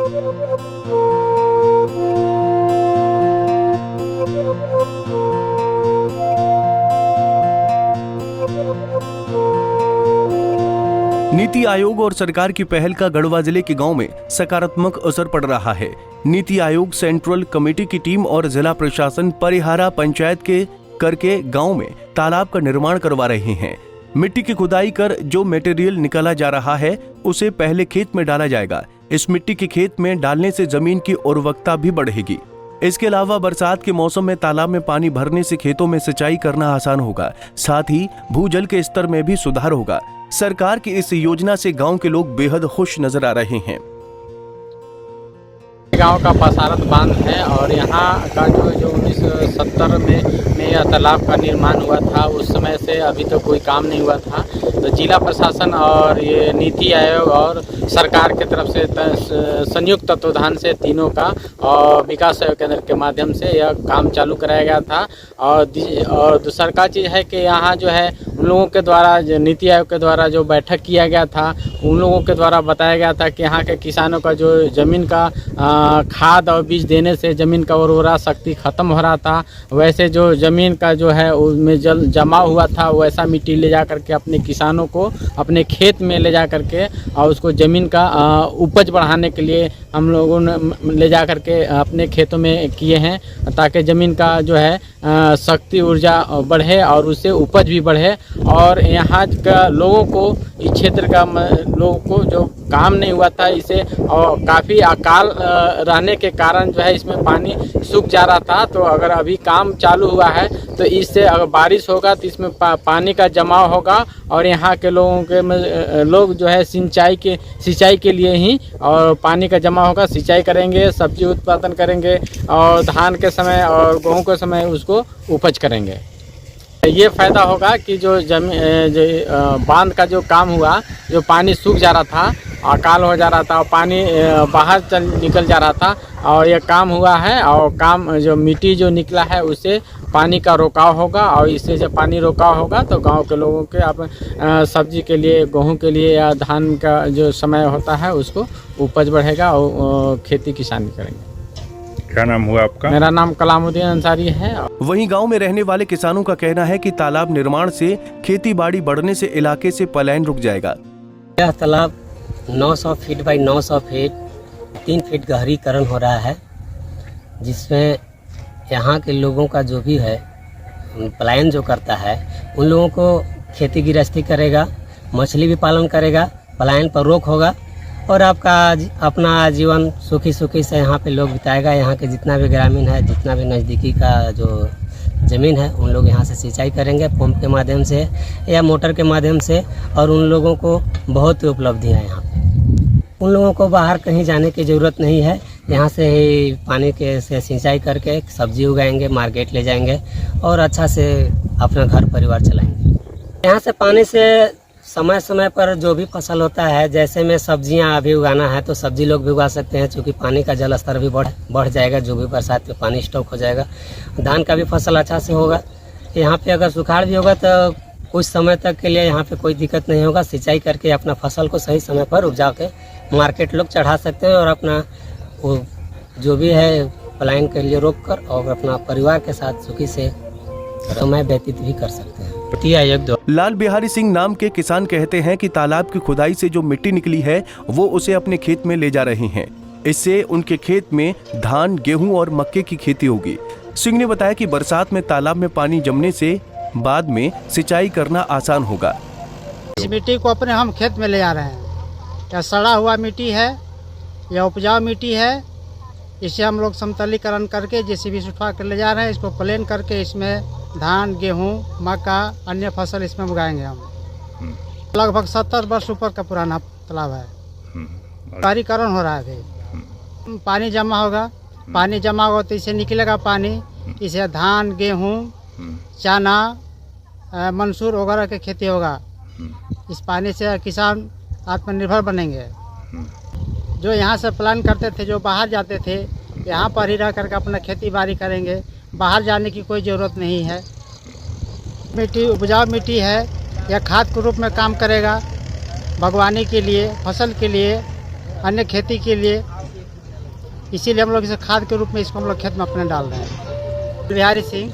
नीति आयोग और सरकार की पहल का गढ़वा जिले के गांव में सकारात्मक असर पड़ रहा है। नीति आयोग सेंट्रल कमेटी की टीम और जिला प्रशासन परिहारा पंचायत के करके गांव में तालाब का निर्माण करवा रहे हैं। मिट्टी की खुदाई कर जो मटेरियल निकाला जा रहा है उसे पहले खेत में डाला जाएगा। इस मिट्टी के खेत में डालने से जमीन की उर्वरकता भी बढ़ेगी। इसके अलावा बरसात के मौसम में तालाब में पानी भरने से खेतों में सिंचाई करना आसान होगा, साथ ही भूजल के स्तर में भी सुधार होगा। सरकार की इस योजना से गांव के लोग बेहद खुश नजर आ रहे हैं। गांव का पासारत बांध है और यहाँ का जो 1970 में यह तालाब का निर्माण हुआ था, उस समय से अभी तक कोई काम नहीं हुआ था। तो जिला प्रशासन और ये नीति आयोग और सरकार की तरफ से संयुक्त तत्वाधान से तीनों का और विकास सहयोग केंद्र के माध्यम से यह काम चालू कराया गया था। और दूसरा का चीज़ है कि यहाँ जो है उन लोगों के द्वारा जो नीति आयोग के द्वारा जो बैठक किया गया था, उन लोगों के द्वारा बताया गया था कि यहाँ के किसानों का जो ज़मीन का खाद और बीज देने से ज़मीन का उर्वरा शक्ति ख़त्म हो रहा था, वैसे जो ज़मीन का जो है उसमें जल जमा हुआ था, वैसा मिट्टी ले जा करके अपने किसानों को अपने खेत में ले जा करके और उसको ज़मीन का उपज बढ़ाने के लिए हम लोगों ने ले जा करके अपने खेतों में किए हैं, ताकि ज़मीन का जो है शक्ति ऊर्जा बढ़े और उससे उपज भी बढ़े। और यहाँ का लोगों को, इस क्षेत्र का लोगों को जो काम नहीं हुआ था इसे, और काफ़ी अकाल रहने के कारण जो है इसमें पानी सूख जा रहा था। तो अगर अभी काम चालू हुआ है तो इससे अगर बारिश होगा तो इसमें पानी का जमाव होगा और यहाँ के लोगों के लोग जो है सिंचाई के लिए ही और पानी का जमा होगा, सिंचाई करेंगे, सब्जी उत्पादन करेंगे और धान के समय और गेहूँ के समय उसको उपज करेंगे। ये फ़ायदा होगा कि जो बांध का जो काम हुआ, जो पानी सूख जा रहा था, अकाल हो जा रहा था और पानी बाहर निकल जा रहा था, और ये काम हुआ है और काम जो मिट्टी जो निकला है उससे पानी का रोकाव होगा और इससे जब पानी रोकाव होगा तो गांव के लोगों के आप सब्जी के लिए, गेहूं के लिए या धान का जो समय होता है उसको उपज बढ़ेगा और खेती किसानी करेंगे। क्या नाम हुआ आपका? मेरा नाम कलामुद्दीन अंसारी है। वहीं गांव में रहने वाले किसानों का कहना है कि तालाब निर्माण से खेती बाड़ी बढ़ने से इलाके से पलायन रुक जाएगा। यह तालाब 900 फीट बाई 900 फीट 3 फीट गहरीकरण हो रहा है, जिसमें यहाँ के लोगों का जो भी है पलायन जो करता है उन लोगों को खेती गृहस्थी करेगा, मछली भी पालन करेगा, पलायन पर रोक होगा और आपका अपना जीवन सुखी से यहाँ पे लोग बिताएगा। यहाँ के जितना भी ग्रामीण है, जितना भी नज़दीकी का जो ज़मीन है, उन लोग यहाँ से सिंचाई करेंगे पंप के माध्यम से या मोटर के माध्यम से, और उन लोगों को बहुत उपलब्धि है यहाँ पे। उन लोगों को बाहर कहीं जाने की ज़रूरत नहीं है, यहाँ से ही पानी के से सिंचाई करके सब्जी उगाएंगे, मार्केट ले जाएंगे और अच्छा से अपना घर परिवार चलाएंगे। यहाँ से पानी से समय समय पर जो भी फसल होता है, जैसे में सब्जियां अभी उगाना है तो सब्जी लोग भी उगा सकते हैं, क्योंकि पानी का जल स्तर भी बढ़ जाएगा, जो भी बरसात में पानी स्टॉक हो जाएगा। धान का भी फसल अच्छा से होगा। यहाँ पे अगर सुखाड़ भी होगा तो कुछ समय तक के लिए यहाँ पे कोई दिक्कत नहीं होगा। सिंचाई करके अपना फसल को सही समय पर उपजा के मार्केट लोग चढ़ा सकते हैं और अपना वो जो भी है पलायन के लिए रोक कर और अपना परिवार के साथ सुखी से समय व्यतीत भी कर सकते हैं। लाल बिहारी सिंह नाम के किसान कहते हैं कि तालाब की खुदाई से जो मिट्टी निकली है वो उसे अपने खेत में ले जा रहे हैं। इससे उनके खेत में धान, गेहूं और मक्के की खेती होगी। सिंह ने बताया कि बरसात में तालाब में पानी जमने से बाद में सिंचाई करना आसान होगा। इस मिट्टी को अपने हम खेत में ले जा रहे हैं। या सड़ा हुआ मिट्टी है या उपजाऊ मिट्टी है, इसे हम लोग समतलीकरण करके जेसीबी से उठा कर ले जा रहे हैं। इसको प्लेन करके इसमें धान, गेहूं, मक्का, अन्य फसल इसमें उगाएंगे हम। लगभग 70 वर्ष ऊपर का पुराना तालाब है। शहरीकरण हो रहा है अभी। पानी जमा होगा, पानी जमा होगा तो इसे निकलेगा पानी, इसे धान, गेहूं, चना, मंसूर वगैरह की खेती होगा। इस पानी से किसान आत्मनिर्भर बनेंगे। जो यहाँ से प्लान करते थे, जो बाहर जाते थे, यहाँ पर ही रह करके अपना खेती बाड़ी करेंगे। बाहर जाने की कोई ज़रूरत नहीं है। मिट्टी उपजाऊ मिट्टी है, यह खाद के रूप में काम करेगा, बागवानी के लिए, फसल के लिए, अन्य खेती के लिए इसीलिए हम लोग इसे खाद के रूप में इसको हम लोग खेत में अपने डाल रहे हैं। बिहारी सिंह।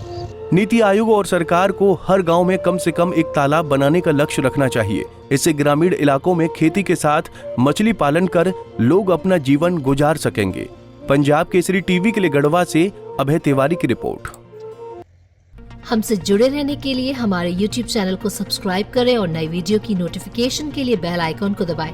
नीति आयोग और सरकार को हर गांव में कम से कम एक तालाब बनाने का लक्ष्य रखना चाहिए। इससे ग्रामीण इलाकों में खेती के साथ मछली पालन कर लोग अपना जीवन गुजार सकेंगे। पंजाब केसरी टीवी के लिए गढ़वा से अभय तिवारी की रिपोर्ट। हमसे जुड़े रहने के लिए हमारे YouTube चैनल को सब्सक्राइब करें और नई वीडियो की नोटिफिकेशन के लिए बेल आइकॉन को दबाएं।